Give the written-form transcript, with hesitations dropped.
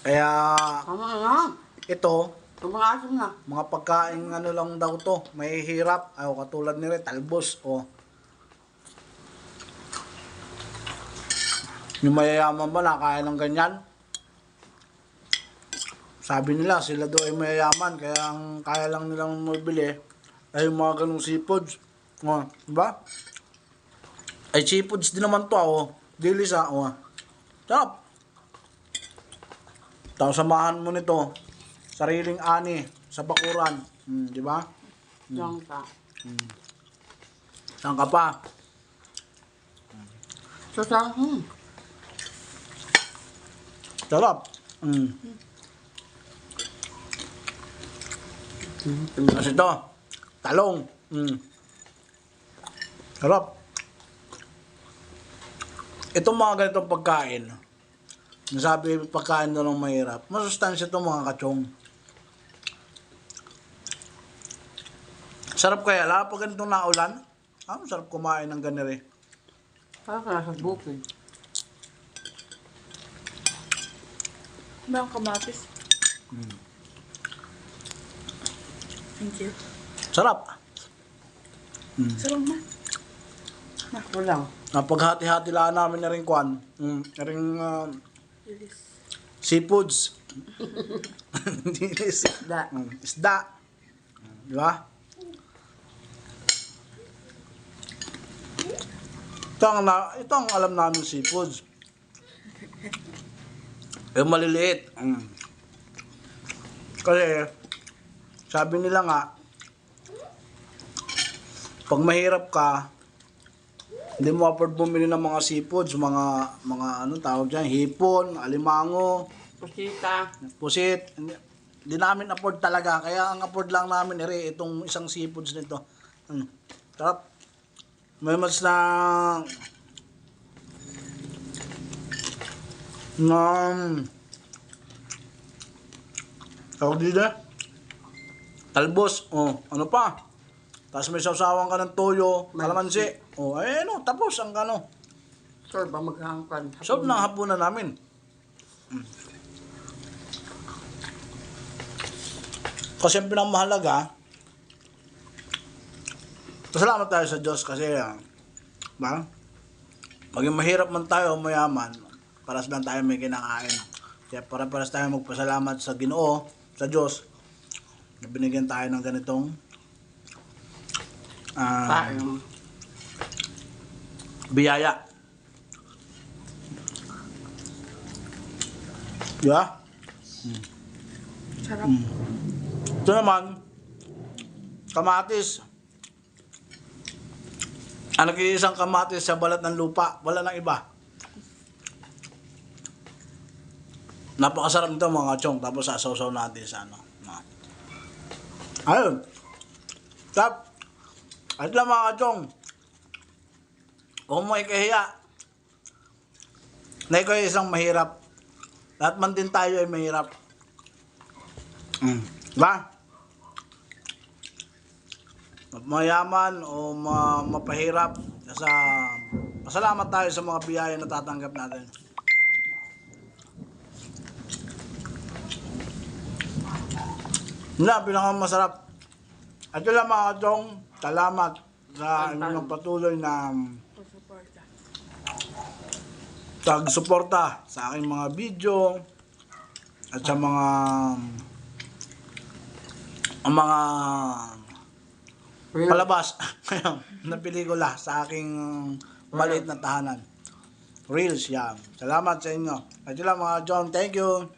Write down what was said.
Kaya Tama na. ito, Tumakas na. mga pagkain ano lang daw to, may hirap. Ay, katulad ni Red, talbos. O, yung mayayaman ba nakaya ng ganyan? Sabi nila, sila daw ay mayayaman, kaya ang kaya lang nilang mabili ay yung mga ganong seafoods. O, diba? Ay, seafoods din naman to, o. Dilis, o. Sarap. Tapos samahan mo nito, sariling ani sa bakuran. Di ba? Diyan ka. Saan ka pa? So, sa, Sarap. Tapos ito, talong. Sarap. Itong mga ganitong pagkain, nasabi pagkain doon ng mahirap, masustansya itong mga kachong. Sarap kaya, lalo pag ganitong naulan, sarap kumain ng ganire. parang ka nasa bukid. Ba ang kamatis? Thank you. Sarap. Sarap na. Ako lang. Paghati-hati lang namin na rin kwan, na rin Lilis. seafoods. Dilis. Da. Isda. Di ba? Ito ang alam namin seafoods. Yung maliliit. Kasi, sabi nila nga, pag mahirap ka, hindi mo afford bumili ng mga seafoods, mga ano tawag dyan, hipon, alimango, Pusita. pusit. Hindi namin afford talaga, kaya ang afford lang namin itong isang seafoods nito. Sarap. May mas tawag dito, talbos, ano pa? Tapos may sausawan ka ng toyo, kalamansi. Tapos ang ano. Sure ba maghangkan? Sarap ng hapunan namin. Kasi ang pinamahalaga, pasalamat tayo sa Diyos kasi, maging mahirap man tayo o mayaman, paras lang tayo may kinakain. Kaya para-paras tayo magpasalamat sa Ginoo, sa Diyos, na binigyan tayo ng ganitong Paano? biyaya. Yeah? Sarap. Ito naman, kamatis. Ang nag-iisang kamatis sa balat ng lupa, wala nang iba. Napakasarap nito mga chong, tapos sasaw-saw natin sa ano. Ayun. Ayun lang mga chong. Kung mo ikahiya, na ikaw ay isang mahirap. Lahat man din tayo ay mahirap. Diba? Mayaman o mapahirap, pasalamat tayo sa mga biyaya na tatanggap natin. Yun lang, pinakamasarap. At yun lang mga kachong, salamat sa inyong patuloy na Pagsuporta. tag-suporta sa aking mga video at sa mga palabas na pelikula sa aking maliit na tahanan. Reels yan. Salamat sa inyo. At yun lang mga John, thank you.